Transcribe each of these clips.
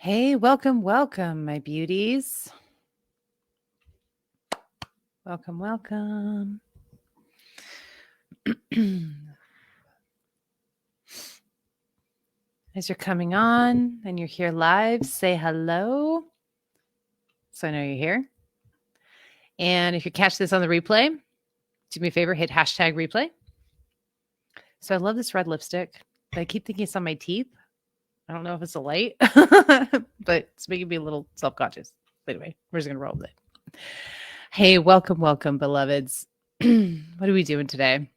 Hey, welcome, welcome, my beauties. Welcome, welcome. As you're coming on and you're here live, say hello. So I know you're here. And if you catch this on the replay, do me a favor, hit hashtag replay. So I love this red lipstick, but I keep thinking it's on my teeth. I don't know if it's a light, but it's making me a little self-conscious. But anyway, we're just going to roll with it. Hey, welcome, welcome, beloveds. What are we doing today?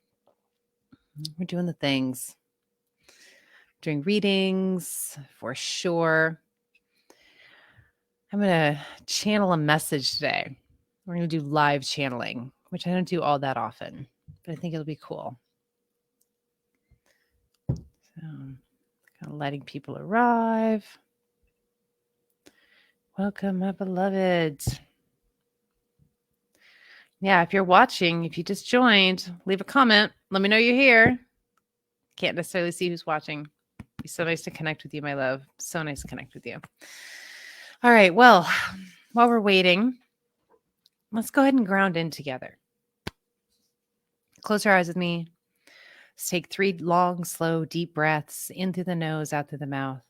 We're doing the things. Doing readings for sure. I'm going to channel a message today. We're going to do live channeling, which I don't do all that often, but I think it'll be cool. So, kind of letting people arrive. Welcome, my beloveds. Yeah, if you're watching, if you just joined, leave a comment. Let me know you're here. Can't necessarily see who's watching. It'd be so nice to connect with you, my love. So nice to connect with you. All right, well, while we're waiting, let's go ahead and ground in together. Close your eyes with me. Let's take 3 long, slow, deep breaths in through the nose, out through the mouth.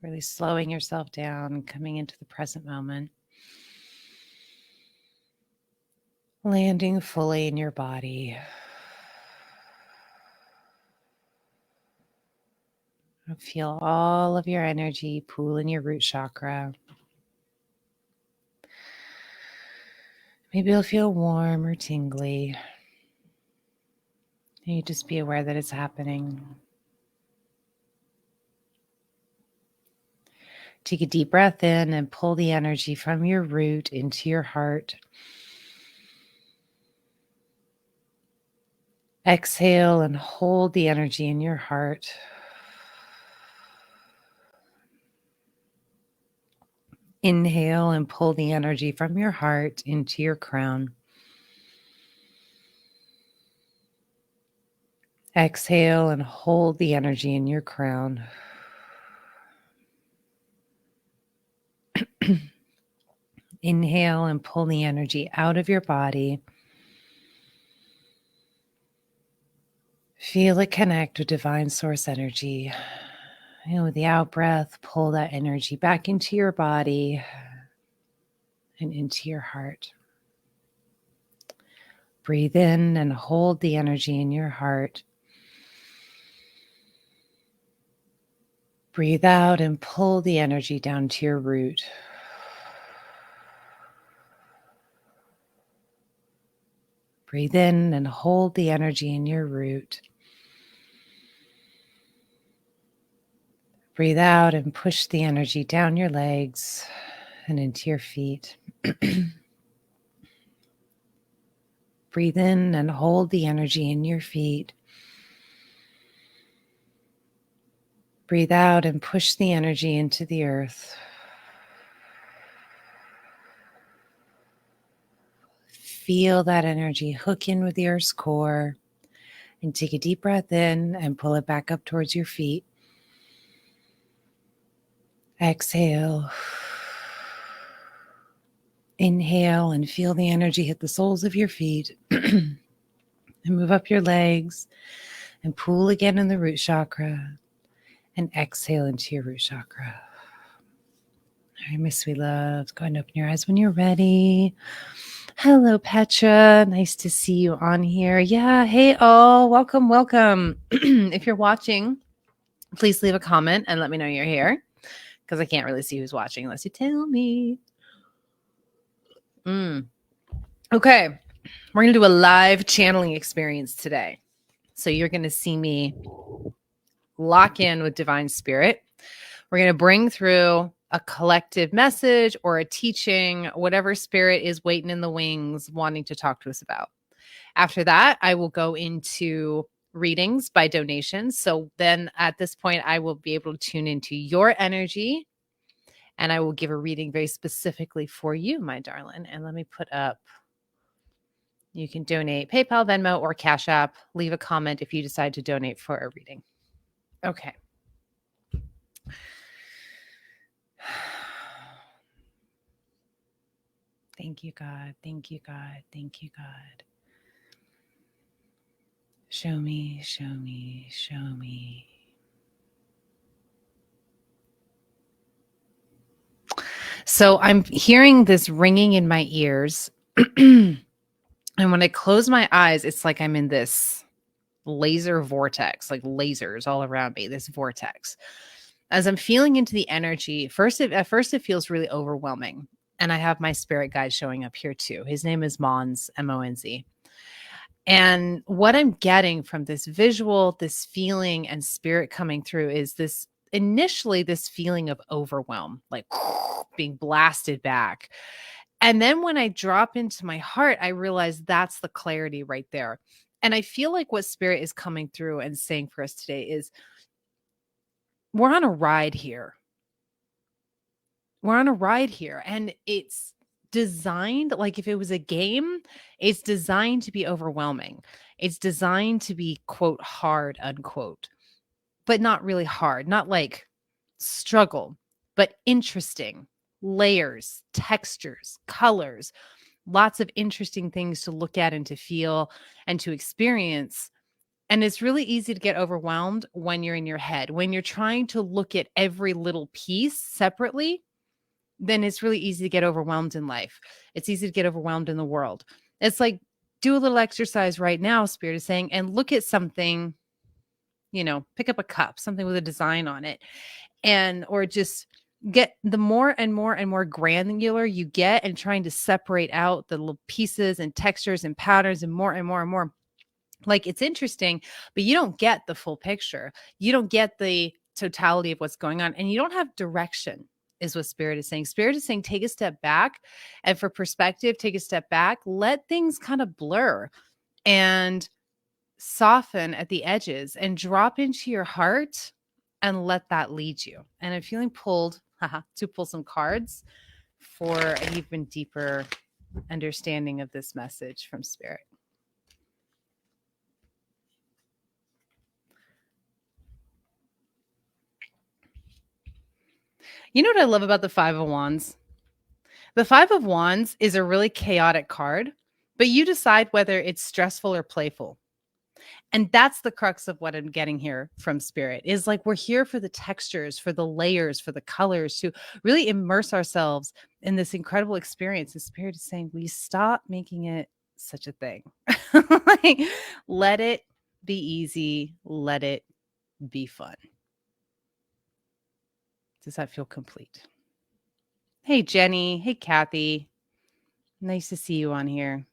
Really slowing yourself down, coming into the present moment. Landing fully in your body. Feel all of your energy pool in your root chakra. Maybe you'll feel warm or tingly. And you just be aware that it's happening. Take a deep breath in and pull the energy from your root into your heart. Exhale and hold the energy in your heart. Inhale and pull the energy from your heart into your crown. Exhale and hold the energy in your crown. Inhale and pull the energy out of your body. Feel it connect with divine source energy. And with the out breath, pull that energy back into your body and into your heart. Breathe in and hold the energy in your heart. Breathe out and pull the energy down to your root. Breathe in and hold the energy in your root. Breathe out and push the energy down your legs and into your feet. Breathe in and hold the energy in your feet. Breathe out and push the energy into the earth. Feel that energy hook in with the earth's core and take a deep breath in and pull it back up towards your feet. Exhale. Inhale and feel the energy hit the soles of your feet and move up your legs and pool again in the root chakra and exhale into your root chakra. All right, my sweet loves, go ahead and open your eyes when you're ready. Hello, Petra. Nice to see you on here. Yeah. Hey, all. Welcome, welcome. If you're watching, please leave a comment and let me know you're here because I can't really see who's watching unless you tell me. Okay. We're going to do a live channeling experience today. So you're going to see me lock in with Divine Spirit. We're going to bring through a collective message or a teaching, whatever spirit is waiting in the wings, wanting to talk to us about. After that, I will go into readings by donations. So then at this point, I will be able to tune into your energy and I will give a reading very specifically for you, my darling. And let me put up, you can donate PayPal, Venmo, or Cash App. Leave a comment if you decide to donate for a reading. Okay. Thank you, God. Thank you, God. Thank you, God. Show me, show me, show me. So I'm hearing this ringing in my ears. And when I close my eyes, it's like I'm in this laser vortex, like lasers all around me, this vortex. As I'm feeling into the energy, at first it feels really overwhelming. And I have my spirit guide showing up here too. His name is Mons, M-O-N-Z. And what I'm getting from this visual, this feeling and spirit coming through is this initially this feeling of overwhelm, like being blasted back. And then when I drop into my heart, I realize that's the clarity right there. And I feel like what spirit is coming through and saying for us today is we're on a ride here. We're on a ride here, and it's designed like if it was a game, it's designed to be overwhelming. It's designed to be, quote, hard, unquote, but not really hard, not like struggle, but interesting layers, textures, colors, lots of interesting things to look at and to feel and to experience. And it's really easy to get overwhelmed when you're in your head, when you're trying to look at every little piece separately. Then it's really easy to get overwhelmed in life. It's easy to get overwhelmed in the world. It's like, do a little exercise right now, Spirit is saying, and look at something, pick up a cup, something with a design on it, or just get the more and more and more granular you get and trying to separate out the little pieces and textures and patterns and more and more and more. Like, it's interesting, but you don't get the full picture. You don't get the totality of what's going on, and you don't have direction, is what Spirit is saying. Spirit is saying, take a step back. And for perspective, take a step back, let things kind of blur and soften at the edges and drop into your heart and let that lead you. And I'm feeling pulled to pull some cards for an even deeper understanding of this message from Spirit. You know what I love about the Five of Wands? The Five of Wands is a really chaotic card, but you decide whether it's stressful or playful. And that's the crux of what I'm getting here from Spirit, is like we're here for the textures, for the layers, for the colors, to really immerse ourselves in this incredible experience. The Spirit is saying, will you stop making it such a thing? Like, let it be easy. Let it be fun. Does that feel complete? Hey, Jenny. Hey, Kathy. Nice to see you on here.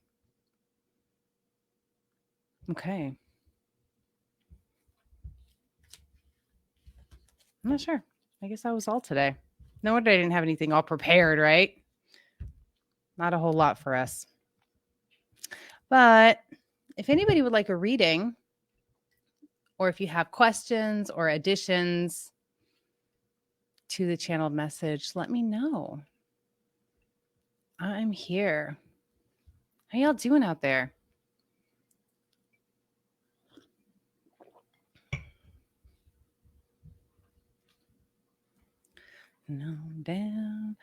Okay. I'm not sure. I guess that was all today. No wonder I didn't have anything all prepared, right? Not a whole lot for us. But if anybody would like a reading, or if you have questions or additions to the channeled message, let me know. I'm here. How y'all doing out there? No, down.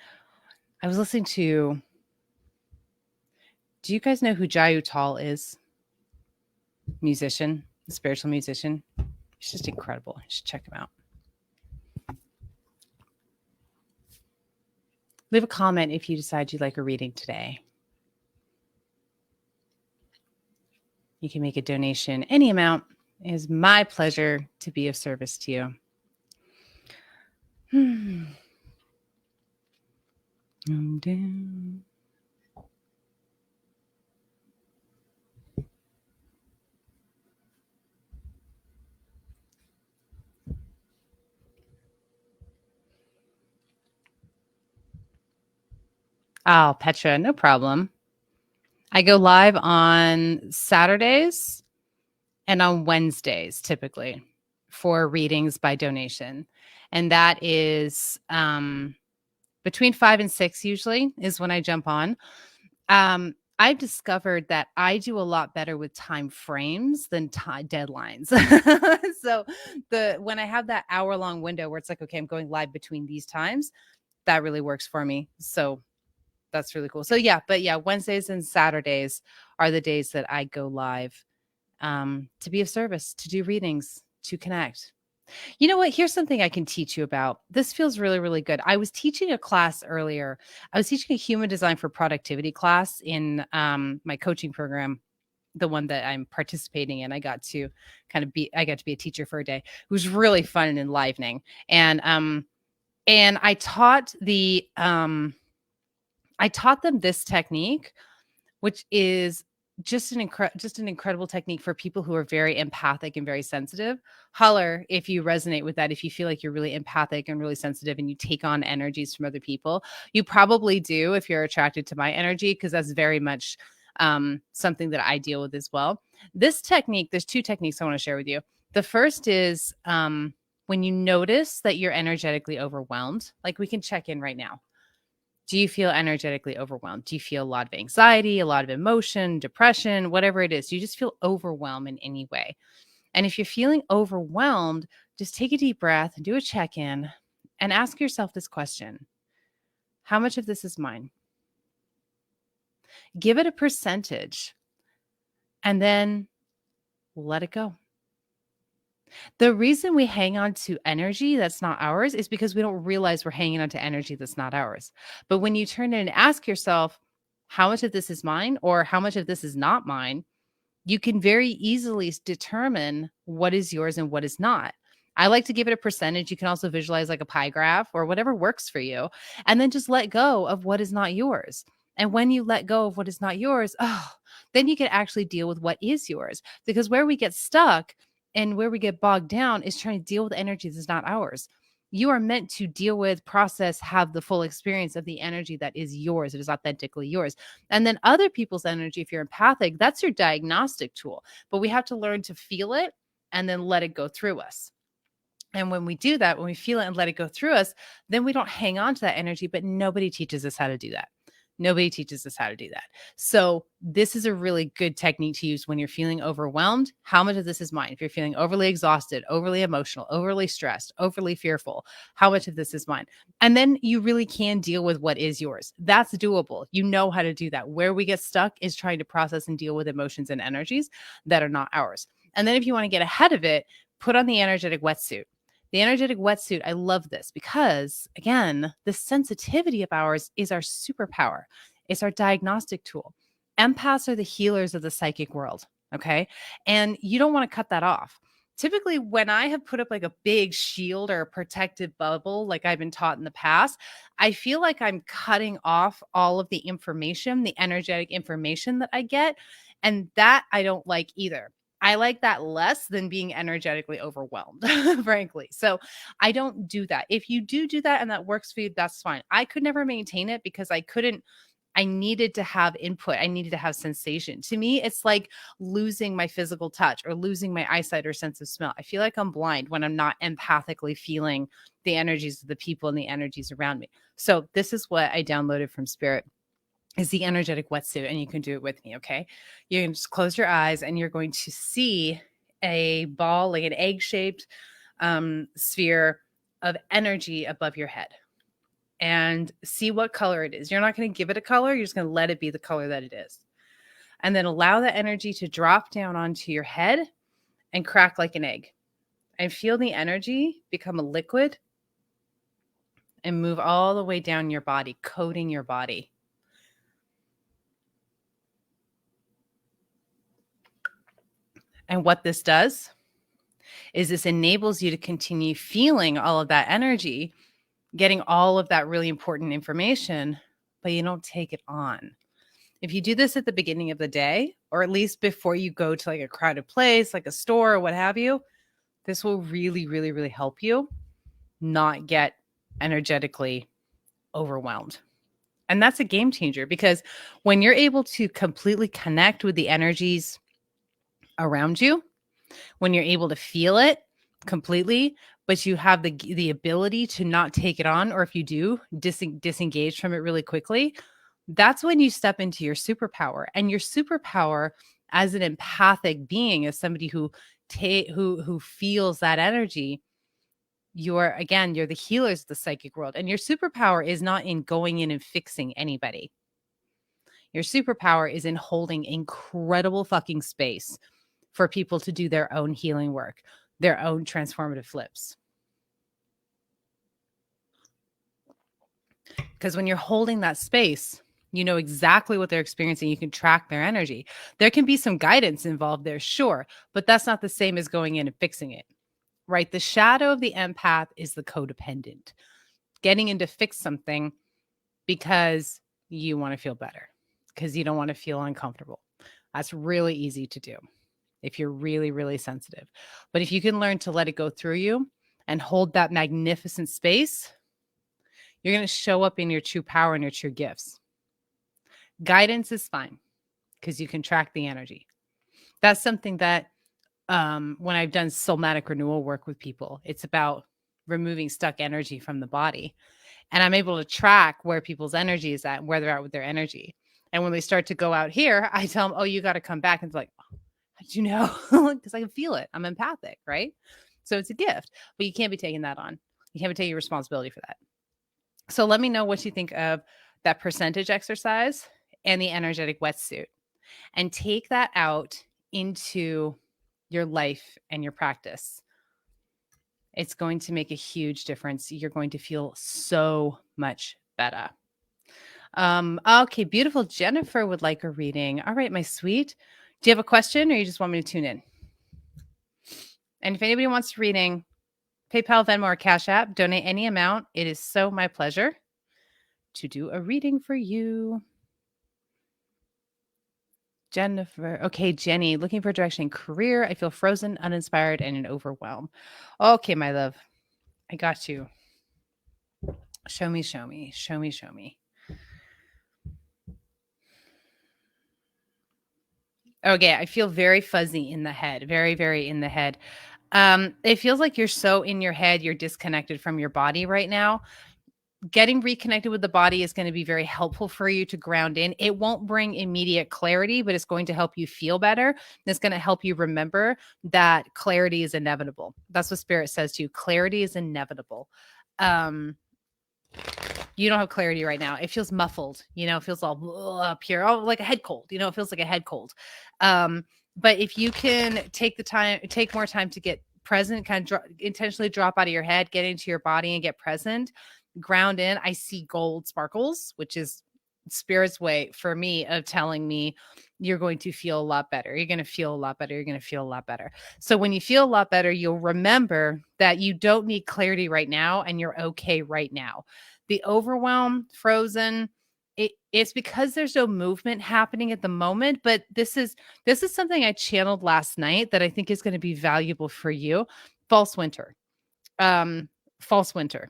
I was listening to. Do you guys know who Jai Uttal is? Musician, spiritual musician. He's just incredible. You should check him out. Leave a comment if you decide you'd like a reading today. You can make a donation, any amount. It is my pleasure to be of service to you. Down. Oh, Petra, no problem. I go live on Saturdays and on Wednesdays, typically, for readings by donation. And that is between 5 and 6 usually is when I jump on. I've discovered that I do a lot better with time frames than deadlines. So when I have that hour-long window where it's like, okay, I'm going live between these times, that really works for me. So that's really cool. So yeah, Wednesdays and Saturdays are the days that I go live to be of service, to do readings, to connect. You know what? Here's something I can teach you about. This feels really, really good. I was teaching a class earlier. I was teaching a human design for productivity class in my coaching program, the one that I'm participating in. I got to be a teacher for a day. It was really fun and enlivening. And I taught them this technique, which is just an incredible technique for people who are very empathic and very sensitive. Holler if you resonate with that. If you feel like you're really empathic and really sensitive and you take on energies from other people, you probably do if you're attracted to my energy, because that's very much something that I deal with as well. This technique, there's two techniques I want to share with you. The first is when you notice that you're energetically overwhelmed, like we can check in right now. Do you feel energetically overwhelmed? Do you feel a lot of anxiety, a lot of emotion, depression, whatever it is? Do you just feel overwhelmed in any way? And if you're feeling overwhelmed, just take a deep breath and do a check-in and ask yourself this question. How much of this is mine? Give it a percentage and then let it go. The reason we hang on to energy that's not ours is because we don't realize we're hanging on to energy that's not ours. But when you turn in and ask yourself, how much of this is mine or how much of this is not mine, you can very easily determine what is yours and what is not. I like to give it a percentage. You can also visualize like a pie graph or whatever works for you, and then just let go of what is not yours. And when you let go of what is not yours, then you can actually deal with what is yours. Because where we get stuck and where we get bogged down is trying to deal with energy that's not ours. You are meant to deal with, process, have the full experience of the energy that is yours. It is authentically yours. And then other people's energy, if you're empathic, that's your diagnostic tool. But we have to learn to feel it and then let it go through us. And when we do that, when we feel it and let it go through us, then we don't hang on to that energy, but nobody teaches us how to do that. Nobody teaches us how to do that. So this is a really good technique to use when you're feeling overwhelmed. How much of this is mine? If you're feeling overly exhausted, overly emotional, overly stressed, overly fearful, how much of this is mine? And then you really can deal with what is yours. That's doable. You know how to do that. Where we get stuck is trying to process and deal with emotions and energies that are not ours. And then if you want to get ahead of it, put on the energetic wetsuit. The energetic wetsuit, I love this because, again, the sensitivity of ours is our superpower. It's our diagnostic tool. Empaths are the healers of the psychic world, okay? And you don't want to cut that off. Typically, when I have put up like a big shield or a protective bubble, like I've been taught in the past, I feel like I'm cutting off all of the information, the energetic information that I get. And that I don't like either. I like that less than being energetically overwhelmed, frankly. So I don't do that. If you do that and that works for you, that's fine. I could never maintain it because I needed to have input. I needed to have sensation. To me, it's like losing my physical touch or losing my eyesight or sense of smell. I feel like I'm blind when I'm not empathically feeling the energies of the people and the energies around me. So this is what I downloaded from Spirit. Is the energetic wetsuit, and you can do it with me, okay? You can just close your eyes and you're going to see a ball, like an egg-shaped sphere of energy above your head and see what color it is. You're not going to give it a color. You're just going to let it be the color that it is. And then allow that energy to drop down onto your head and crack like an egg. And feel the energy become a liquid and move all the way down your body, coating your body. And what this does is this enables you to continue feeling all of that energy, getting all of that really important information, but you don't take it on. If you do this at the beginning of the day, or at least before you go to like a crowded place, like a store or what have you, this will really, really, really help you not get energetically overwhelmed. And that's a game changer because when you're able to completely connect with the energies around you, when you're able to feel it completely, but you have the ability to not take it on, or if you do, disengage from it really quickly, that's when you step into your superpower. And your superpower as an empathic being, as somebody who feels that energy, you're the healers of the psychic world. And your superpower is not in going in and fixing anybody. Your superpower is in holding incredible fucking space for people to do their own healing work, their own transformative flips. Because when you're holding that space, you know exactly what they're experiencing. You can track their energy. There can be some guidance involved there, sure, but that's not the same as going in and fixing it, right? The shadow of the empath is the codependent, getting in to fix something because you want to feel better, because you don't want to feel uncomfortable. That's really easy to do if you're really, really sensitive. But if you can learn to let it go through you and hold that magnificent space, you're going to show up in your true power and your true gifts. Guidance is fine because you can track the energy. That's something that when I've done somatic renewal work with people, it's about removing stuck energy from the body. And I'm able to track where people's energy is at and where they're at with their energy. And when they start to go out here, I tell them, oh, you got to come back. And it's like, oh, how did you know? Because I can feel it. I'm empathic, right? So it's a gift, but you can't be taking that on. You can't be taking responsibility for that. So let me know what you think of that percentage exercise and the energetic wetsuit, and take that out into your life and your practice. It's going to make a huge difference. You're going to feel so much better. Okay, beautiful. Jennifer would like a reading. All right, my sweet. Do you have a question, or you just want me to tune in? And if anybody wants a reading, PayPal, Venmo, or Cash App, donate any amount. It is so my pleasure to do a reading for you. Jennifer. Okay, Jenny, looking for direction in career. I feel frozen, uninspired, and in overwhelm. Okay, my love. I got you. Show me, show me, show me, show me. Okay, I feel very fuzzy in the head. Very, very in the head. It feels like you're so in your head, you're disconnected from your body right now. Getting reconnected with the body is going to be very helpful for you to ground in. It won't bring immediate clarity, but it's going to help you feel better. And it's going to help you remember that clarity is inevitable. That's what Spirit says to you. Clarity is inevitable. You don't have clarity right now. It feels muffled, it feels all up here, like a head cold, it feels like a head cold. But if you can take more time to get present, kind of intentionally drop out of your head, get into your body and get present, ground in. I see gold sparkles, which is Spirit's way for me of telling me you're going to feel a lot better. You're going to feel a lot better. You're going to feel a lot better. So when you feel a lot better, you'll remember that you don't need clarity right now and you're okay right now. The overwhelm, frozen, it's because there's no movement happening at the moment. But this is something I channeled last night that I think is going to be valuable for you. False winter. False winter.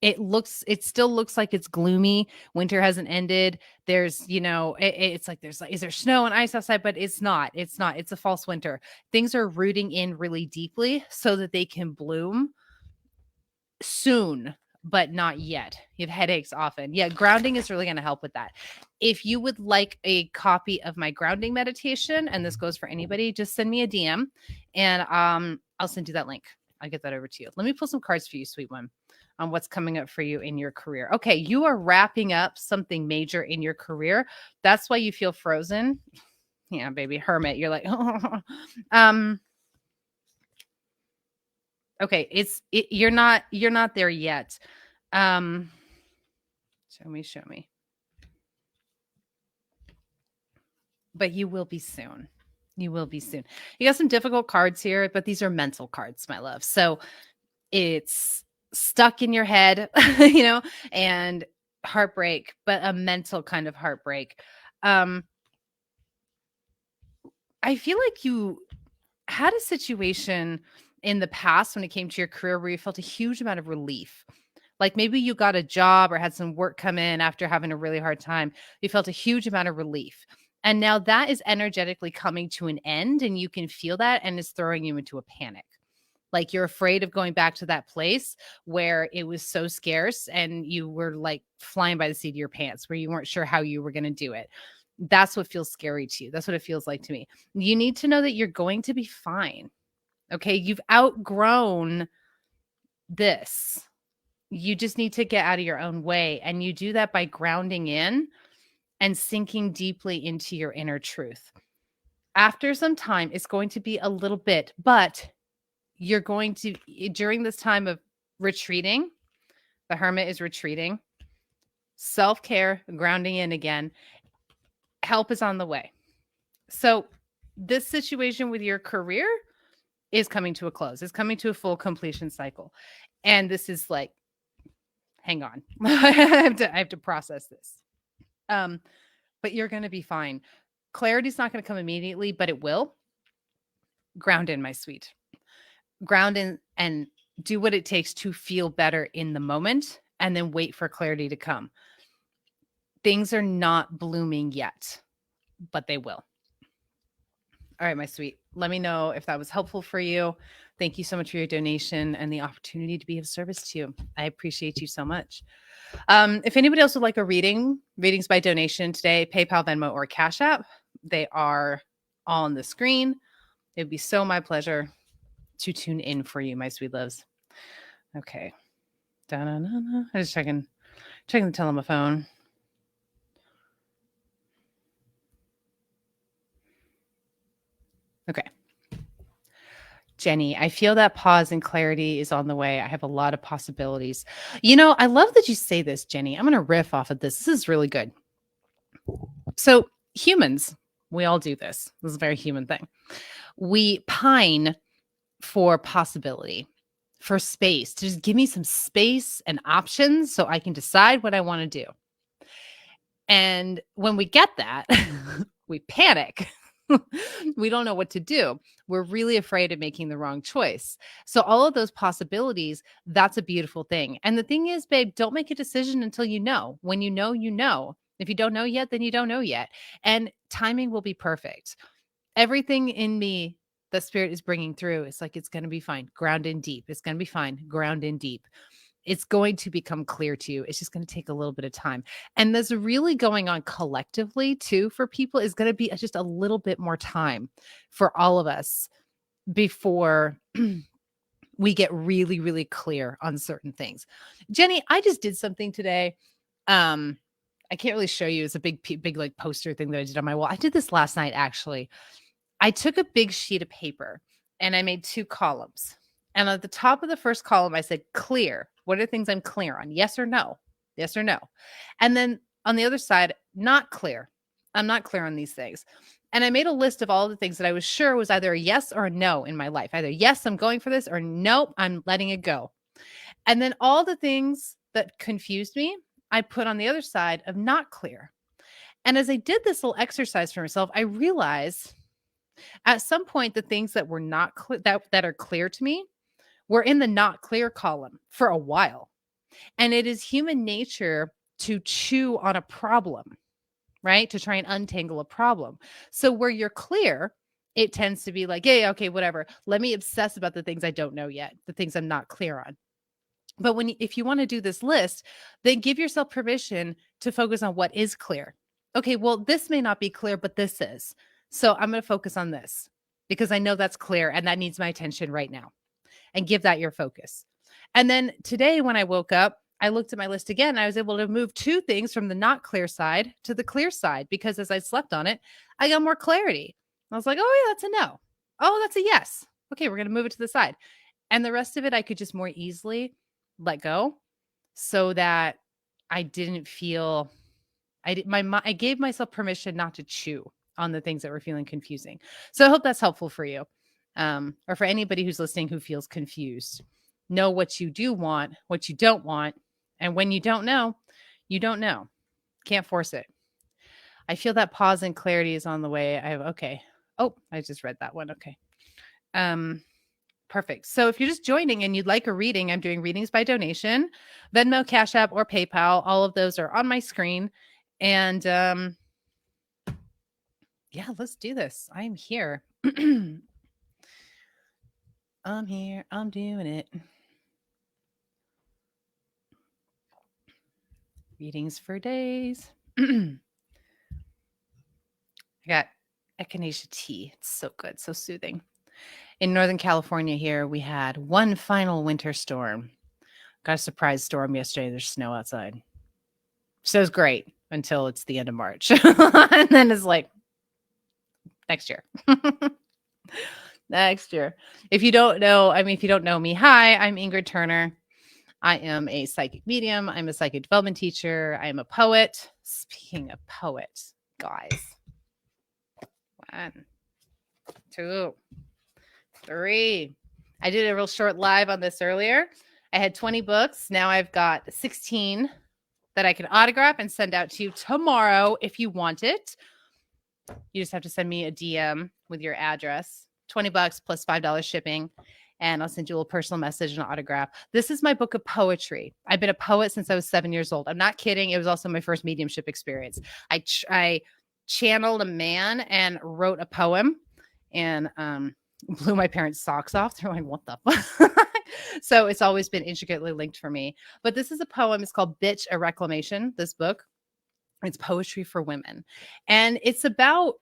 It still looks like it's gloomy. Winter hasn't ended. There's, it's like, is there snow and ice outside? But it's not. It's a false winter. Things are rooting in really deeply so that they can bloom soon, but not yet. You have headaches often. Yeah, grounding is really going to help with that. If you would like a copy of my grounding meditation, and this goes for anybody, just send me a DM and I'll send you that link. I'll get that over to you. Let me pull some cards for you, sweet one, on what's coming up for you in your career. Okay, you are wrapping up something major in your career. That's why you feel frozen. Yeah, baby, hermit. You're like, okay, you're not there yet. Show me. But you will be soon. You will be soon. You got some difficult cards here, but these are mental cards, my love. So it's stuck in your head, and heartbreak, but a mental kind of heartbreak. I feel like you had a situation in the past when it came to your career where you felt a huge amount of relief. Like maybe you got a job or had some work come in after having a really hard time. You felt a huge amount of relief. And now that is energetically coming to an end, and you can feel that, and it's throwing you into a panic. Like you're afraid of going back to that place where it was so scarce and you were like flying by the seat of your pants, where you weren't sure how you were going to do it. That's what feels scary to you. That's what it feels like to me. You need to know that you're going to be fine. Okay. You've outgrown this. You just need to get out of your own way. And you do that by grounding in and sinking deeply into your inner truth. After some time, it's going to be a little bit, but you're going to, during this time of retreating, the hermit is retreating, self-care, grounding in again, help is on the way. So this situation with your career is coming to a close. It's coming to a full completion cycle. And this is like, hang on, I have to process this. But you're going to be fine. Clarity's not going to come immediately, but it will. Ground in, my sweet. Ground in and do what it takes to feel better in the moment, and then wait for clarity to come. Things are not blooming yet, but they will. All right, my sweet. Let me know if that was helpful for you. Thank you so much for your donation and the opportunity to be of service to you. I appreciate you so much. If anybody else would like a readings by donation today, PayPal, Venmo, or Cash App, they are all on the screen. It would be so my pleasure to tune in for you, my sweet loves. Okay. Da-na-na-na. I just checking the telephone. Okay. Jenny, I feel that pause and clarity is on the way. I have a lot of possibilities. You know, I love that you say this, Jenny. I'm going to riff off of this. This is really good. So humans, we all do this. This is a very human thing. We pine for possibility, for space, to just give me some space and options so I can decide what I want to do. And when we get that, we panic. We don't know what to do. We're really afraid of making the wrong choice. So all of those possibilities, that's a beautiful thing. And the thing is, babe, don't make a decision until you know. When you know, you know. If you don't know yet, then you don't know yet. And timing will be perfect. Everything in me that spirit is bringing through, it's like, it's going to be fine. Ground in deep. It's going to be fine. Ground in deep. It's going to become clear to you. It's just going to take a little bit of time. And there's really going on collectively too for people is going to be just a little bit more time for all of us before we get really, really clear on certain things. Jenny, I just did something today. I can't really show you. It's a big like poster thing that I did on my wall. I did this last night, actually. I took a big sheet of paper and I made 2 columns. And at the top of the first column, I said, clear. What are things I'm clear on? Yes or no? Yes or no? And then on the other side, not clear. I'm not clear on these things. And I made a list of all the things that I was sure was either a yes or a no in my life. Either yes, I'm going for this, or nope, I'm letting it go. And then all the things that confused me, I put on the other side of not clear. And as I did this little exercise for myself, I realized at some point the things that were not clear, that are clear to me, were in the not clear column for a while. And it is human nature to chew on a problem, right? To try and untangle a problem. So where you're clear, it tends to be like, yeah, okay, whatever. Let me obsess about the things I don't know yet, the things I'm not clear on. But if you want to do this list, then give yourself permission to focus on what is clear. Okay, well, this may not be clear, but this is. So I'm going to focus on this because I know that's clear and that needs my attention right now. And give that your focus. And then today when I woke up, I looked at my list again. I was able to move 2 things from the not clear side to the clear side because as I slept on it, I got more clarity. I was like, oh, yeah, that's a no. Oh, that's a yes. Okay, we're going to move it to the side. And the rest of it, I could just more easily let go so that I didn't feel, I gave myself permission not to chew on the things that were feeling confusing. So I hope that's helpful for you. Or for anybody who's listening who feels confused. Know what you do want, what you don't want. And when you don't know, you don't know. Can't force it. I feel that pause and clarity is on the way. Okay. Oh, I just read that one. Okay. Perfect. So if you're just joining and you'd like a reading, I'm doing readings by donation, Venmo, Cash App, or PayPal. All of those are on my screen. And yeah, let's do this. I'm here. I'm here. I'm doing it. Readings for days. I got echinacea tea. It's so good. So soothing. In Northern California here, we had one final winter storm. Got a surprise storm yesterday. There's snow outside. So it's great until it's the end of March. And then it's like next year. Next year. If you don't know me, hi, I'm Ingrid Turner. I am a psychic medium. I'm a psychic development teacher. I am a poet. Speaking of poets, guys. 1, 2, 3. I did a real short live on this earlier. I had 20 books. Now I've got 16 that I can autograph and send out to you tomorrow if you want it. You just have to send me a DM with your address. $20 plus $5 shipping. And I'll send you a little personal message and an autograph. This is my book of poetry. I've been a poet since I was 7 years old. I'm not kidding. It was also my first mediumship experience. I channeled a man and wrote a poem and blew my parents' socks off. They're like, what the fuck? So it's always been intricately linked for me. But this is a poem. It's called Bitch, a Reclamation, this book. It's poetry for women. And it's about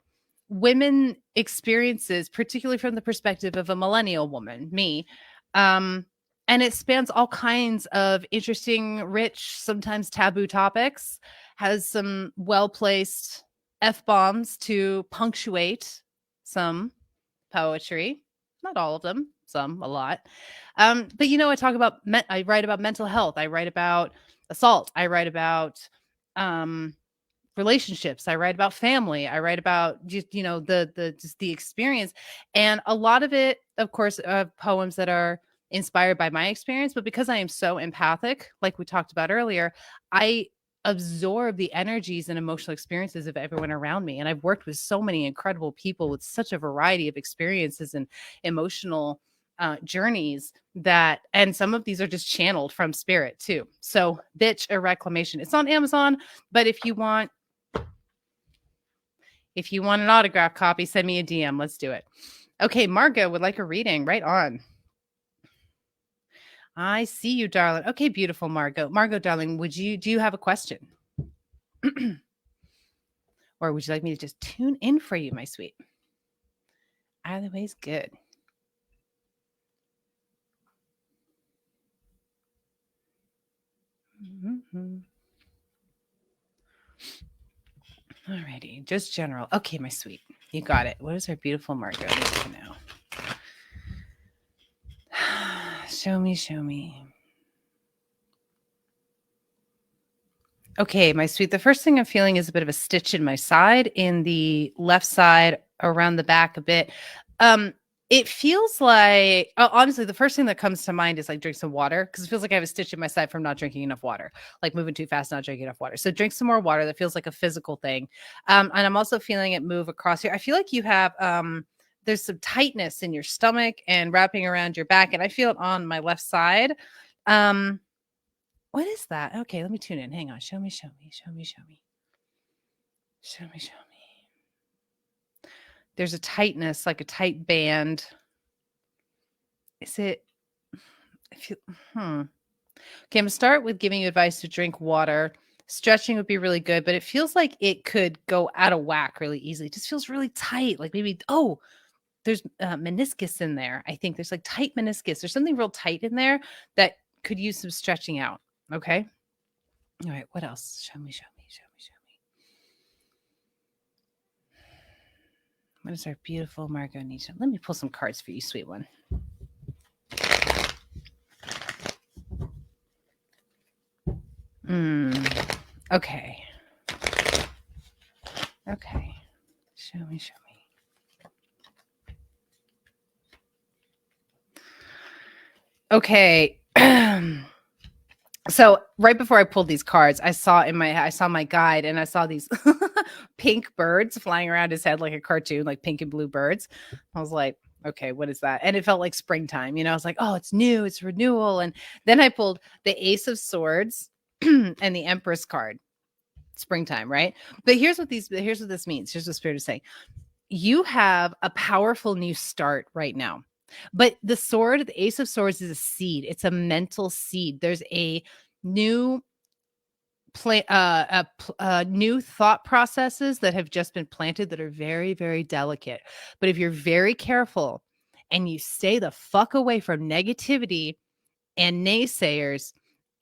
women experiences, particularly from the perspective of a millennial woman, me. And it spans all kinds of interesting, rich, sometimes taboo topics, has some well-placed F-bombs to punctuate some poetry. Not all of them, some, a lot. But I write about mental health. I write about assault. I write about relationships. I write about family. I write about just, the experience. And a lot of it, of course, poems that are inspired by my experience. But because I am so empathic, like we talked about earlier, I absorb the energies and emotional experiences of everyone around me. And I've worked with so many incredible people with such a variety of experiences and emotional journeys and some of these are just channeled from spirit too. So Bitch, a Reclamation. It's on Amazon, but if you want an autograph copy, send me a DM. Let's do it. Okay, Margot would like a reading. Right on. I see you, darling. Okay, beautiful, Margot. Margot, darling, do you have a question? Or would you like me to just tune in for you, my sweet? Either way is good. Mm-hmm. Alrighty, just general. Okay, my sweet. You got it. What is our beautiful Margot need to know? Show me. Okay, my sweet. The first thing I'm feeling is a bit of a stitch in my side, in the left side, around the back a bit. It feels like, honestly, the first thing that comes to mind is like drink some water, because it feels like I have a stitch in my side from not drinking enough water, like moving too fast, not drinking enough water. So drink some more water. That feels like a physical thing. And I'm also feeling it move across here. I feel like you have, there's some tightness in your stomach and wrapping around your back. And I feel it on my left side. What is that? Okay, let me tune in. Hang on. Show me. There's a tightness, like a tight band. Is it? Okay, I'm going to start with giving you advice to drink water. Stretching would be really good, but it feels like it could go out of whack really easily. It just feels really tight. Like maybe, there's meniscus in there. I think there's like tight meniscus. There's something real tight in there that could use some stretching out. Okay. All right. What else? Show me. What is our beautiful Margot Nisha? Let me pull some cards for you, sweet one. Okay. Show me. Okay. So right before I pulled these cards, I saw my guide and I saw these pink birds flying around his head like a cartoon, like pink and blue birds. I was like, okay, what is that? And it felt like springtime. I was like, oh, it's new, it's renewal. And then I pulled the Ace of Swords and the Empress card. Springtime, right? But here's what this means. Here's what Spirit is saying. You have a powerful new start right now. But the sword, the Ace of Swords, is a seed. It's a mental seed. There's a new new thought processes that have just been planted that are very, very delicate. But if you're very careful and you stay the fuck away from negativity and naysayers,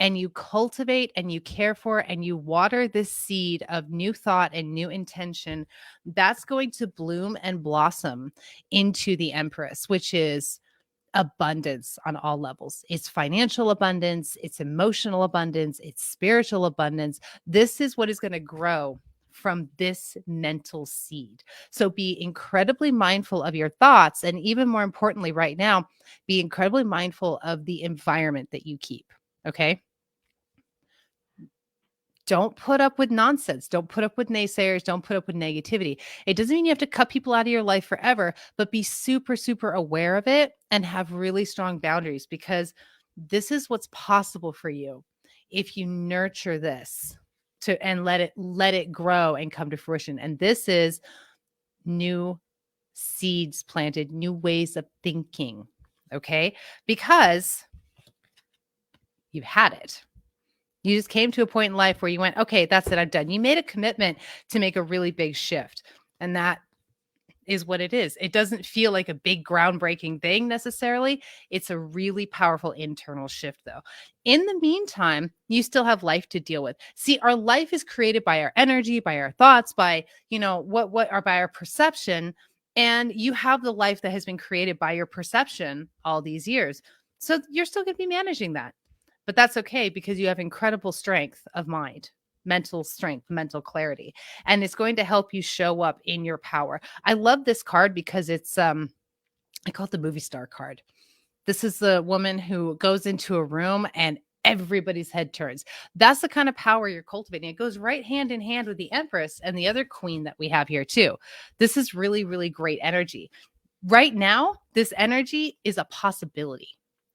and you cultivate and you care for and you water this seed of new thought and new intention, that's going to bloom and blossom into the Empress, which is abundance on all levels. It's financial abundance, it's emotional abundance, it's spiritual abundance. This is what is going to grow from this mental seed. So be incredibly mindful of your thoughts. And even more importantly, right now, be incredibly mindful of the environment that you keep. Okay. Don't put up with nonsense. Don't put up with naysayers. Don't put up with negativity. It doesn't mean you have to cut people out of your life forever, but be super, super aware of it and have really strong boundaries, because this is what's possible for you if you nurture this and let it grow and come to fruition. And this is new seeds planted, new ways of thinking. Okay. Because you've had it. You just came to a point in life where you went, okay, that's it, I'm done. You made a commitment to make a really big shift. And that is what it is. It doesn't feel like a big groundbreaking thing necessarily. It's a really powerful internal shift, though. In the meantime, you still have life to deal with. See, our life is created by our energy, by our thoughts, by, by our perception. And you have the life that has been created by your perception all these years. So you're still going to be managing that. But that's okay, because you have incredible strength of mind, mental strength, mental clarity, and it's going to help you show up in your power. I love this card because it's I call it the movie star card. This is the woman who goes into a room and everybody's head turns. That's the kind of power you're cultivating. It goes right hand in hand with the Empress and the other queen that we have here too. This is really, really great energy. Right now, this energy is a possibility.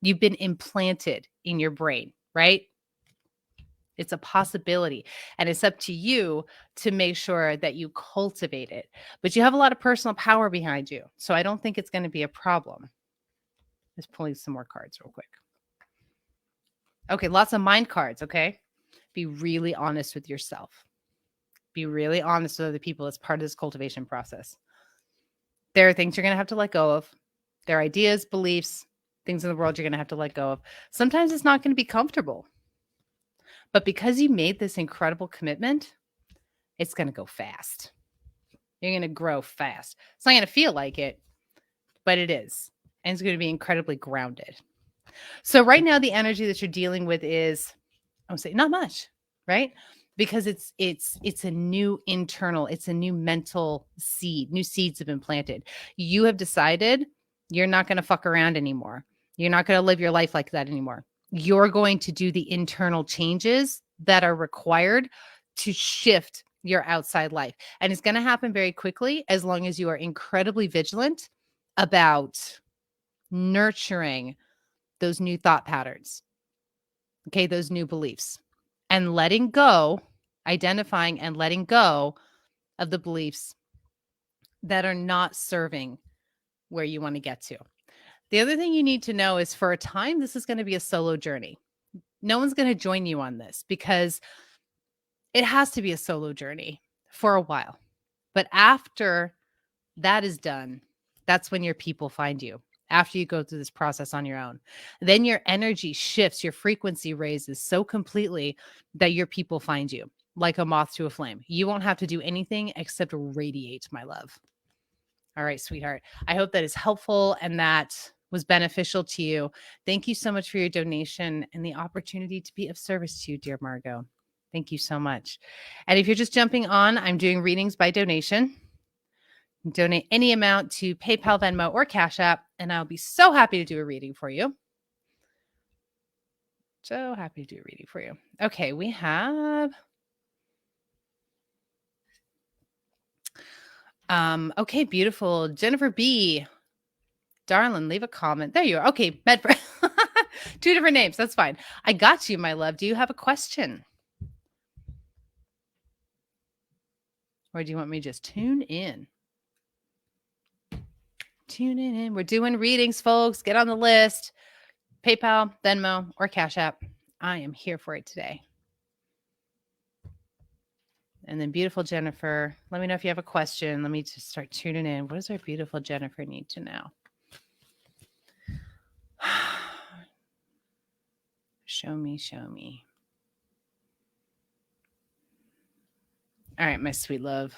You've been implanted in your brain, right? It's a possibility. And it's up to you to make sure that you cultivate it. But you have a lot of personal power behind you. So I don't think it's going to be a problem. Just pulling some more cards real quick. Okay, lots of mind cards, okay? Be really honest with yourself. Be really honest with other people as part of this cultivation process. There are things you're going to have to let go of. There are ideas, beliefs, things in the world you're going to have to let go of. Sometimes it's not going to be comfortable. But because you made this incredible commitment, it's going to go fast. You're going to grow fast. It's not going to feel like it, but it is. And it's going to be incredibly grounded. So right now, the energy that you're dealing with is, I would say, not much, right? Because it's a new internal, it's a new mental seed. New seeds have been planted. You have decided you're not going to fuck around anymore. You're not going to live your life like that anymore. You're going to do the internal changes that are required to shift your outside life. And it's going to happen very quickly, as long as you are incredibly vigilant about nurturing those new thought patterns. Okay, those new beliefs, and letting go, identifying and letting go of the beliefs that are not serving where you want to get to. The other thing you need to know is, for a time, this is going to be a solo journey. No one's going to join you on this, because it has to be a solo journey for a while. But after that is done, that's when your people find you. After you go through this process on your own, then your energy shifts, your frequency raises so completely that your people find you like a moth to a flame. You won't have to do anything except radiate, my love. All right, sweetheart. I hope that is helpful and that was beneficial to you. Thank you so much for your donation and the opportunity to be of service to you, dear Margot. Thank you so much. And if you're just jumping on, I'm doing readings by donation. Donate any amount to PayPal, Venmo, or Cash App, and I'll be so happy to do a reading for you. So happy to do a reading for you. Okay, we have... okay, beautiful. Jennifer B. Darling, leave a comment. There you are. Okay, Medford. Two different names. That's fine. I got you, my love. Do you have a question? Or do you want me to just tune in? tuning in. We're doing readings, folks. Get on the list. PayPal, Venmo, or Cash App. I am here for it today. And then beautiful Jennifer, let me know if you have a question. Let me just start tuning in. What does our beautiful Jennifer need to know? Show me, show me. All right, my sweet love.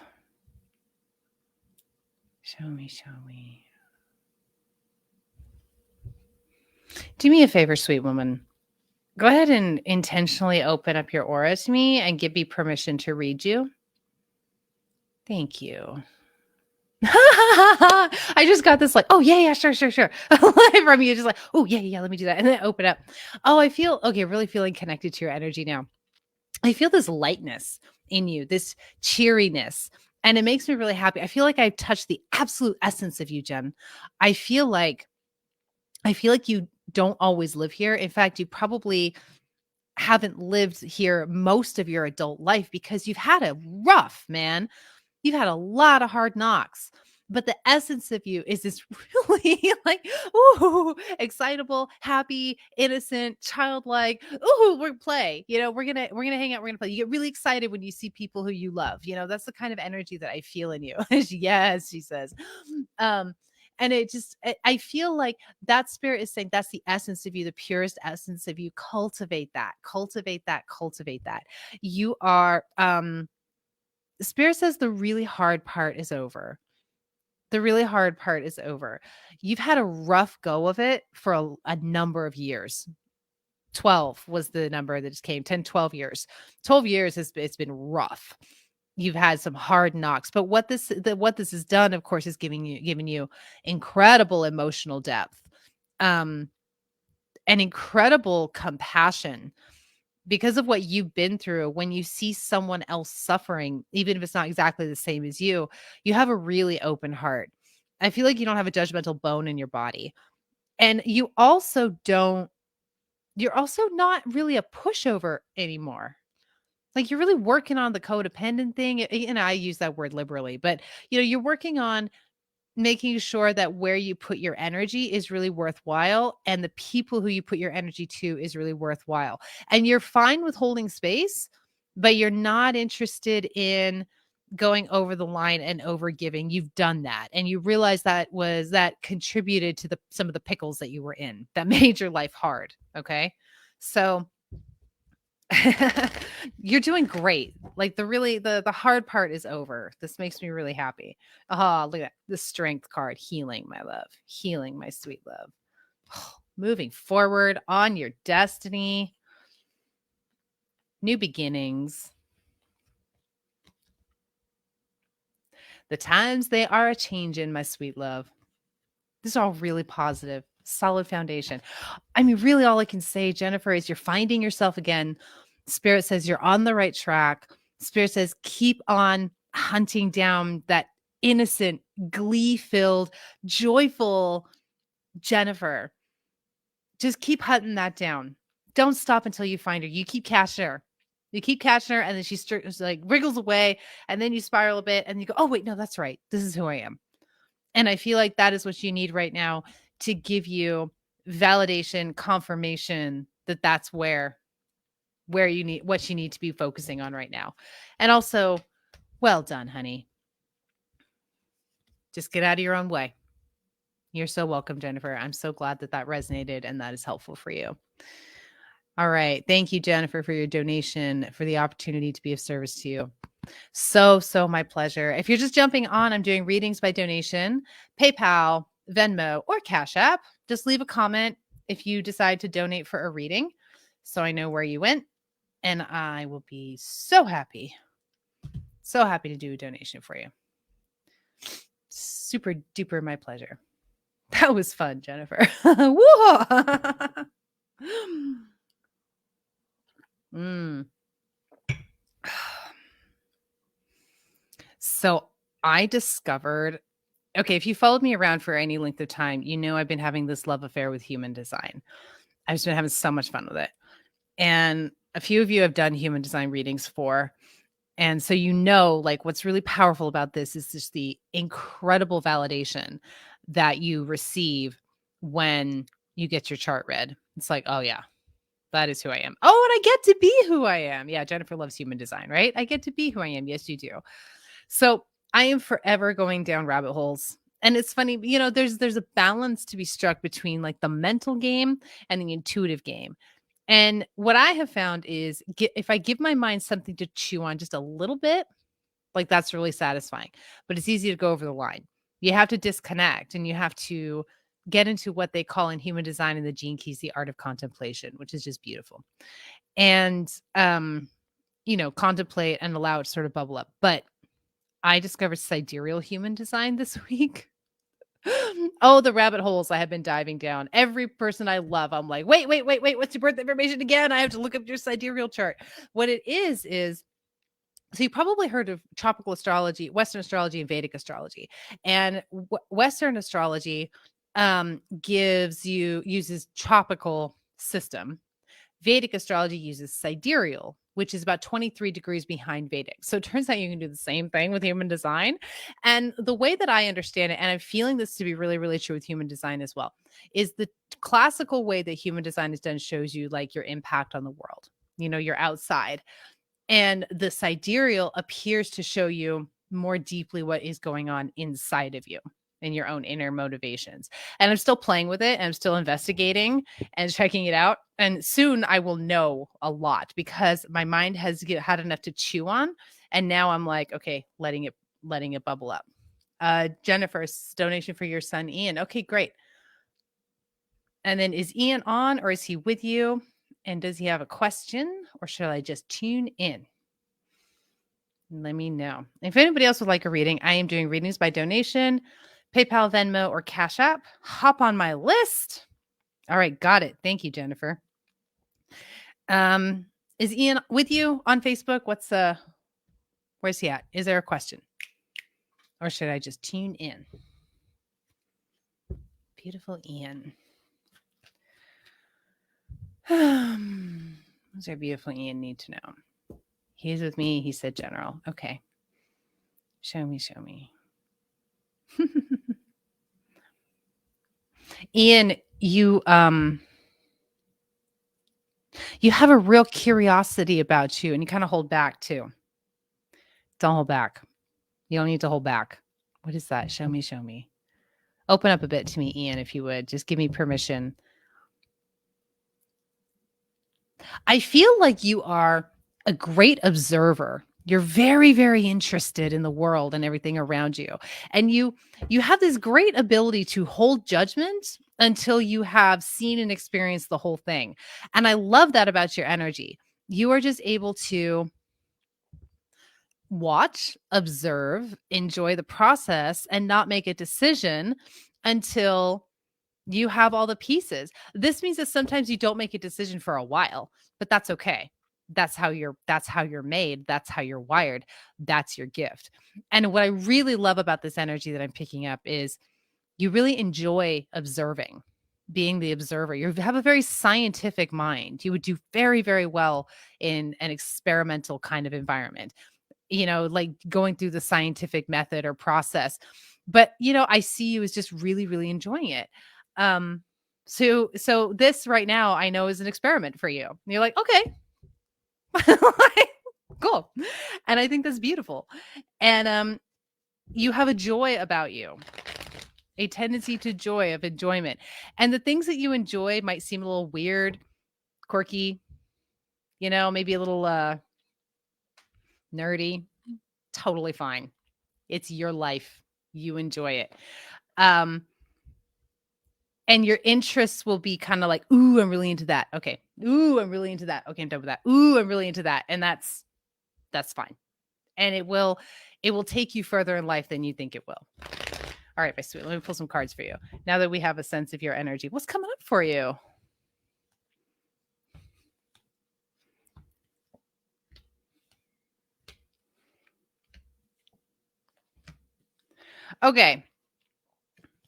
Show me, show me. Do me a favor, sweet woman. Go ahead and intentionally open up your aura to me and give me permission to read you. Thank you. I just got this like, oh, yeah, sure. From you, just like, oh, yeah, let me do that. And then open up. Oh, I feel, okay, really feeling connected to your energy now. I feel this lightness in you, this cheeriness, and it makes me really happy. I feel like I've touched the absolute essence of you, Jen. I feel like you don't always live here. In fact, you probably haven't lived here most of your adult life because you've had a rough, man. You've had a lot of hard knocks. But the essence of you is this really like, ooh, excitable, happy, innocent, childlike. Ooh, we're play. You know, we're gonna hang out. We're gonna play. You get really excited when you see people who you love. You know, that's the kind of energy that I feel in you. Yes, she says. And it just, I feel like that spirit is saying that's the essence of you, the purest essence of you. Cultivate that. You are. Spirit says the really hard part is over. You've had a rough go of it for a number of years. 12 was the number that just came. 10, 12 years. 12 years it's been rough. You've had some hard knocks, but what this has done, of course, is giving you incredible emotional depth, and incredible compassion. Because of what you've been through, when you see someone else suffering, even if it's not exactly the same as you have a really open heart. I feel like you don't have a judgmental bone in your body. And you're also not really a pushover anymore. Like you're really working on the codependent thing. And I use that word liberally, but you're working on making sure that where you put your energy is really worthwhile and the people who you put your energy to is really worthwhile. And you're fine with holding space, but you're not interested in going over the line and over giving. You've done that. And you realize that contributed to some of the pickles that you were in that made your life hard. Okay. So you're doing great. Like the hard part is over. This makes me really happy. Oh, look at the strength card. Healing, my love. Healing, my sweet love. Moving forward on your destiny. New beginnings. The times they are a changing, my sweet love. This is all really positive. Solid foundation. I mean, really all I can say, Jennifer, is you're finding yourself again. Spirit says you're on the right track. Spirit says keep on hunting down that innocent, glee-filled, joyful Jennifer. Just keep hunting that down. Don't stop until you find her. You keep catching her. And then she like wriggles away, and then you spiral a bit, and you go, oh, wait, no, that's right. This is who I am. And I feel like that is what you need right now to give you validation, confirmation that that's where you need what you need to be focusing on right now. And also, well done, honey. Just get out of your own way. You're so welcome, Jennifer. I'm so glad that resonated and that is helpful for you. All right. Thank you, Jennifer, for your donation, for the opportunity to be of service to you. So my pleasure. If you're just jumping on, I'm doing readings by donation, PayPal, Venmo, or Cash App. Just leave a comment if you decide to donate for a reading so I know where you went. And I will be so happy to do a donation for you. Super duper my pleasure. That was fun, Jennifer. So I discovered, okay, if you followed me around for any length of time, you know I've been having this love affair with human design. I've just been having so much fun with it. And a few of you have done human design readings for. And so like what's really powerful about this is just the incredible validation that you receive when you get your chart read. It's like, oh yeah, that is who I am. Oh, and I get to be who I am. Yeah, Jennifer loves human design, right? I get to be who I am. Yes, you do. So I am forever going down rabbit holes. And it's funny, there's a balance to be struck between like the mental game and the intuitive game. And what I have found is if I give my mind something to chew on just a little bit, like that's really satisfying. But it's easy to go over the line. You have to disconnect and you have to get into what they call in human design and the gene keys, the art of contemplation, which is just beautiful. And, contemplate and allow it to sort of bubble up. But I discovered sidereal human design this week. Oh, the rabbit holes I have been diving down. Every person I love, I'm like, wait, what's your birth information again? I have to look up your sidereal chart. What it is, so you probably heard of tropical astrology, Western astrology, and Vedic astrology. And Western astrology uses tropical system. Vedic astrology uses sidereal, which is about 23 degrees behind Vedic. So it turns out you can do the same thing with human design. And the way that I understand it, and I'm feeling this to be really, really true with human design as well, is the classical way that human design is done shows you like your impact on the world, your outside. And the sidereal appears to show you more deeply what is going on inside of you and your own inner motivations. And I'm still playing with it and I'm still investigating and checking it out. And soon I will know a lot because my mind has had enough to chew on. And now I'm like, okay, letting it bubble up. Jennifer's donation for your son, Ian. Okay, great. And then is Ian on or is he with you? And does he have a question or should I just tune in? Let me know. If anybody else would like a reading, I am doing readings by donation, PayPal, Venmo, or Cash App. Hop on my list. All right, got it. Thank you, Jennifer. Is Ian with you on Facebook? Where's he at? Is there a question? Or should I just tune in? Beautiful Ian. What's our beautiful Ian need to know? He's with me. He said general. Okay. Show me. Ian, you have a real curiosity about you and you kind of hold back too. Don't hold back. You don't need to hold back. What is that? Show me. Open up a bit to me, Ian, if you would. Just give me permission. I feel like you are a great observer. You're very, very interested in the world and everything around you. And you have this great ability to hold judgment until you have seen and experienced the whole thing. And I love that about your energy. You are just able to watch, observe, enjoy the process, and not make a decision until you have all the pieces. This means that sometimes you don't make a decision for a while, but that's okay. That's how you're made. That's how you're wired. That's your gift. And what I really love about this energy that I'm picking up is you really enjoy observing, being the observer. You have a very scientific mind. You would do very, very well in an experimental kind of environment, like going through the scientific method or process. But, I see you as just really, really enjoying it. So this right now I know is an experiment for you. And you're like, okay, cool. And I think that's beautiful. And, you have a joy about you, a tendency to joy of enjoyment. And the things that you enjoy might seem a little weird, quirky, maybe a little, nerdy. Totally fine. It's your life. You enjoy it. And your interests will be kind of like, ooh, I'm really into that. Okay. Ooh, I'm really into that. Okay, I'm done with that. Ooh, I'm really into that. And that's fine. And it will take you further in life than you think it will. All right, my sweet. Let me pull some cards for you. Now that we have a sense of your energy, what's coming up for you? Okay.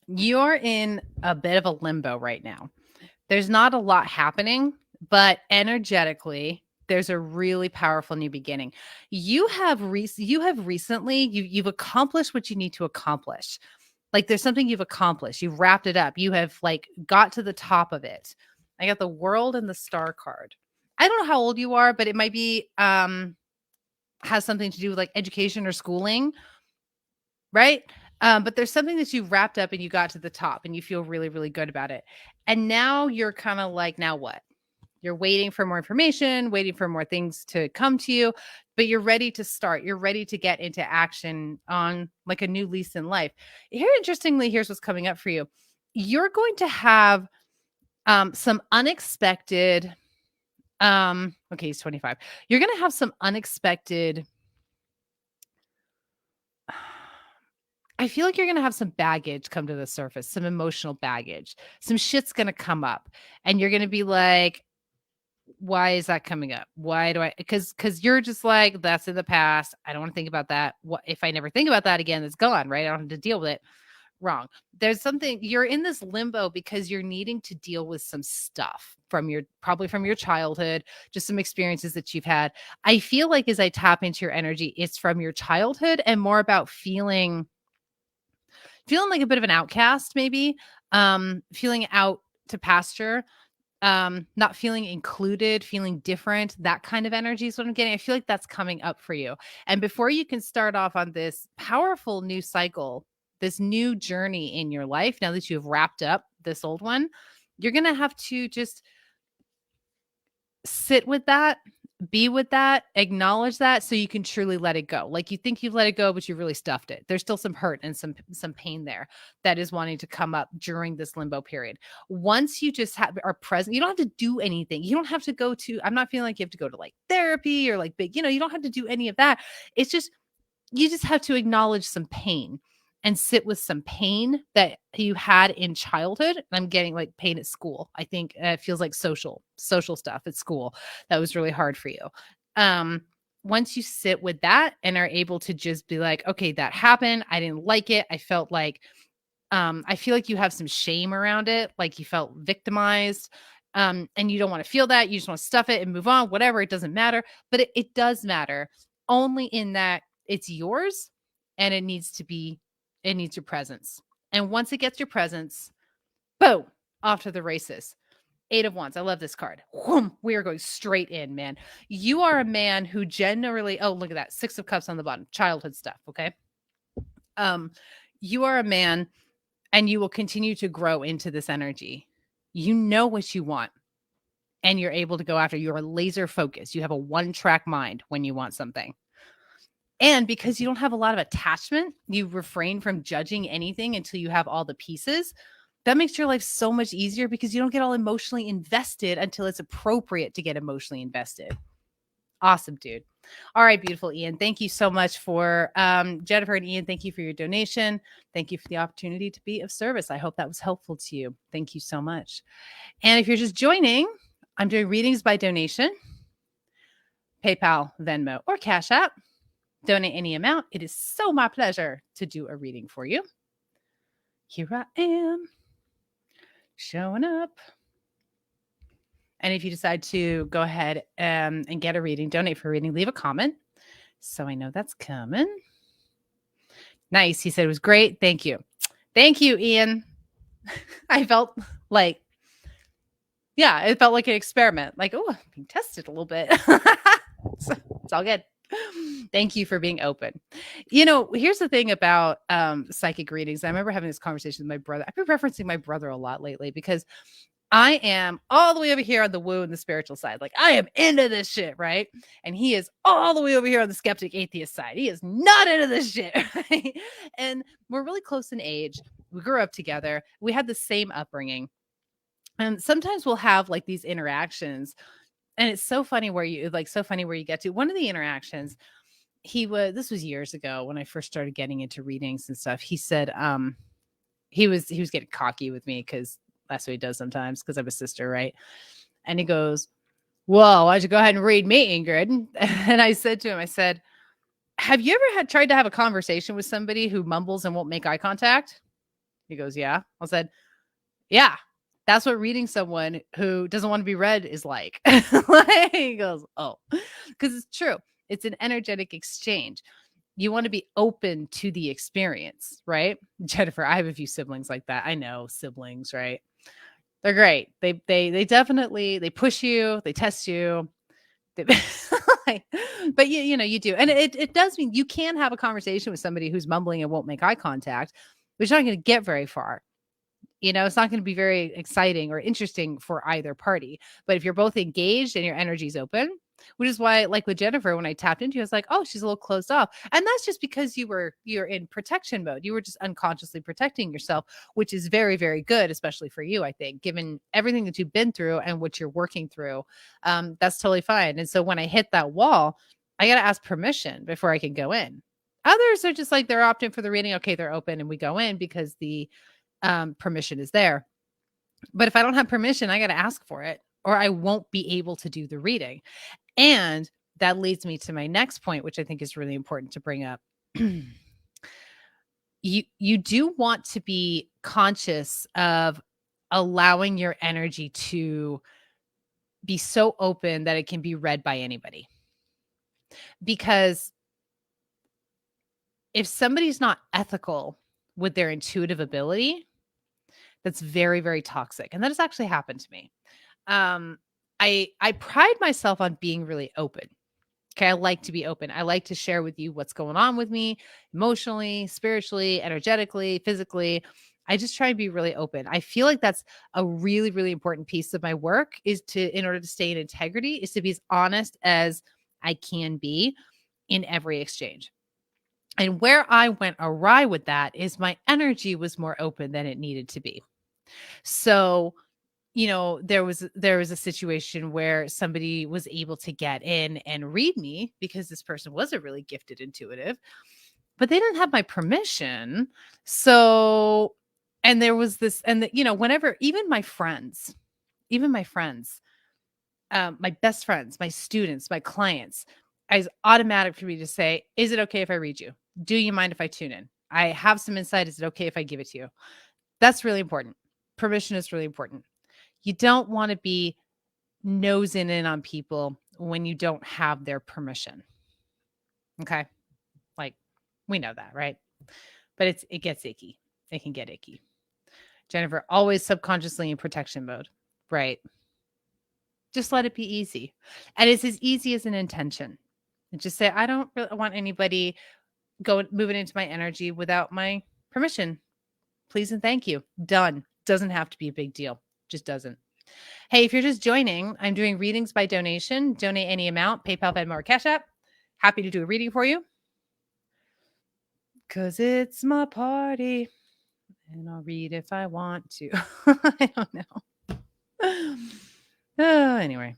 You're in a bit of a limbo right now. There's not a lot happening, but energetically, there's a really powerful new beginning. You've accomplished what you need to accomplish. Like there's something you've accomplished. You've wrapped it up. You have like got to the top of it. I got the World and the Star card. I don't know how old you are, but it might be has something to do with like education or schooling, right? But there's something that you wrapped up and you got to the top and you feel really, really good about it. And now you're kind of like, now what? You're waiting for more information, waiting for more things to come to you, but you're ready to start. You're ready to get into action on like a new lease in life. Here, interestingly, here's what's coming up for you. You're going to have some unexpected, okay, he's 25. You're going to have some unexpected, I feel like you're going to have some baggage come to the surface, some emotional baggage. Some shit's going to come up and you're going to be like, why is that coming up? Why do I, because you're just like, that's in the past. I don't want to think about that. What if I never think about that again? It's gone, right? I don't have to deal with it. Wrong. There's something, you're in this limbo because you're needing to deal with some stuff from probably from your childhood, just some experiences that you've had. I feel like as I tap into your energy, it's from your childhood and more about feeling like a bit of an outcast, maybe, feeling out to pasture, not feeling included, feeling different, that kind of energy is what I'm getting. I feel like that's coming up for you. And before you can start off on this powerful new cycle, this new journey in your life, now that you have wrapped up this old one, you're going to have to just sit with that, be with that, acknowledge that so you can truly let it go. Like you think you've let it go, but you really stuffed it. There's still some hurt and some pain there that is wanting to come up during this limbo period. Once you just are present, you don't have to do anything. You don't have to go to, I'm not feeling like you have to go to like therapy or like big, you don't have to do any of that. It's just, you just have to acknowledge some pain and sit with some pain that you had in childhood. I'm getting like pain at school. I think it feels like social stuff at school that was really hard for you. Once you sit with that and are able to just be like, okay, that happened. I didn't like it. I felt like, I feel like you have some shame around it. Like you felt victimized. And you don't want to feel that. You just want to stuff it and move on, whatever. It doesn't matter. But it does matter only in that it's yours and it needs your presence. And once it gets your presence, boom, off to the races. 8 of Wands. I love this card. Whoom, we are going straight in, man. You are a man who generally, oh, look at that. 6 of Cups on the bottom. Childhood stuff. Okay. You are a man and you will continue to grow into this energy. You know what you want and you're able to go after. You're laser focused. You have a one-track mind when you want something. And because you don't have a lot of attachment, you refrain from judging anything until you have all the pieces. That makes your life so much easier because you don't get all emotionally invested until it's appropriate to get emotionally invested. Awesome, dude. All right, beautiful Ian. Thank you so much for Jennifer and Ian. Thank you for your donation. Thank you for the opportunity to be of service. I hope that was helpful to you. Thank you so much. And if you're just joining, I'm doing readings by donation, PayPal, Venmo, or Cash App. Donate any amount. It is so my pleasure to do a reading for you. Here I am, showing up. And if you decide to go ahead and get a reading, donate for a reading, leave a comment so I know that's coming. Nice. He said it was great. Thank you. Thank you, Ian. I felt like, it felt like an experiment. Like, oh, I'm being tested a little bit. So it's all good. Thank you for being open. Here's the thing about psychic readings. I remember having this conversation with my brother. I've been referencing my brother a lot lately because I am all the way over here on the woo and the spiritual side. Like I am into this shit, right? And he is all the way over here on the skeptic atheist side. He is not into this shit, right? And we're really close in age. We grew up together. We had the same upbringing. And sometimes we'll have like these interactions. And it's so funny where you get to one of the interactions. This was years ago when I first started getting into readings and stuff. He said, he was getting cocky with me because that's what he does sometimes because I'm a sister, right? And he goes, "Well, why don't you go ahead and read me, Ingrid?" And I said to him, "Have you ever tried to have a conversation with somebody who mumbles and won't make eye contact?" He goes, "Yeah." I said, "Yeah. That's what reading someone who doesn't want to be read is like." He goes, "Oh," because it's true. It's an energetic exchange. You want to be open to the experience, right? Jennifer, I have a few siblings like that. I know siblings, right? They're great. They definitely, they push you, they test you. Like, but you know, you do. And it does mean you can have a conversation with somebody who's mumbling and won't make eye contact, but you're not going to get very far. You know, it's not going to be very exciting or interesting for either party. But if you're both engaged and your energy's open, which is why, like with Jennifer, when I tapped into you, I was like, oh, she's a little closed off. And that's just because you're in protection mode. You were just unconsciously protecting yourself, which is very, very good, especially for you, I think, given everything that you've been through and what you're working through. That's totally fine. And so when I hit that wall, I got to ask permission before I can go in. Others are just like, they're opting for the reading. Okay, they're open and we go in because the permission is there. But if I don't have permission, I got to ask for it or I won't be able to do the reading. And that leads me to my next point, which I think is really important to bring up. You do want to be conscious of allowing your energy to be so open that it can be read by anybody. Because if somebody's not ethical with their intuitive ability, that's very, very toxic. And that has actually happened to me. I pride myself on being really open. Okay. I like to be open. I like to share with you what's going on with me emotionally, spiritually, energetically, physically. I just try and be really open. I feel like that's a really, really important piece of my work is to, in order to stay in integrity, is to be as honest as I can be in every exchange. And where I went awry with that is my energy was more open than it needed to be. So, you know, there was a situation where somebody was able to get in and read me because this person was a really gifted intuitive, but they didn't have my permission. So, and there was this, and you know, whenever, even my friends, my best friends, my students, my clients, it's automatic for me to say, is it okay if I read you? Do you mind if I tune in? I have some insight. Is it okay if I give it to you? That's really important. Permission is really important. You don't want to be nosing in on people when you don't have their permission. Okay. Like we know that, right? But it gets icky. It can get icky. Jennifer, always subconsciously in protection mode, right? Just let it be easy. And it's as easy as an intention. And just say, I don't really want anybody moving into my energy without my permission. Please and thank you. Done. Doesn't have to be a big deal. Just doesn't. Hey, if you're just joining, I'm doing readings by donation. Donate any amount, PayPal, Venmo, or Cash App. Happy to do a reading for you. Because it's my party. And I'll read if I want to. I don't know. Anyway.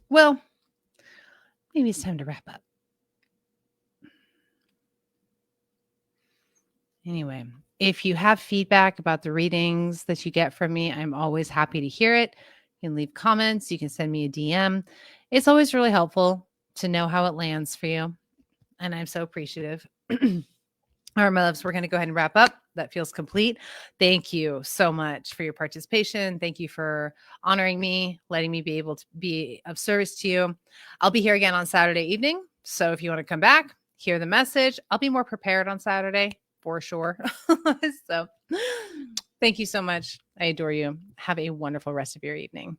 Well, maybe it's time to wrap up. Anyway, if you have feedback about the readings that you get from me, I'm always happy to hear it. You can leave comments. You can send me a DM. It's always really helpful to know how it lands for you. And I'm so appreciative. All right, my loves, we're going to go ahead and wrap up. That feels complete. Thank you so much for your participation. Thank you for honoring me, letting me be able to be of service to you. I'll be here again on Saturday evening. So if you want to come back, hear the message, I'll be more prepared on Saturday for sure. So thank you so much. I adore you. Have a wonderful rest of your evening.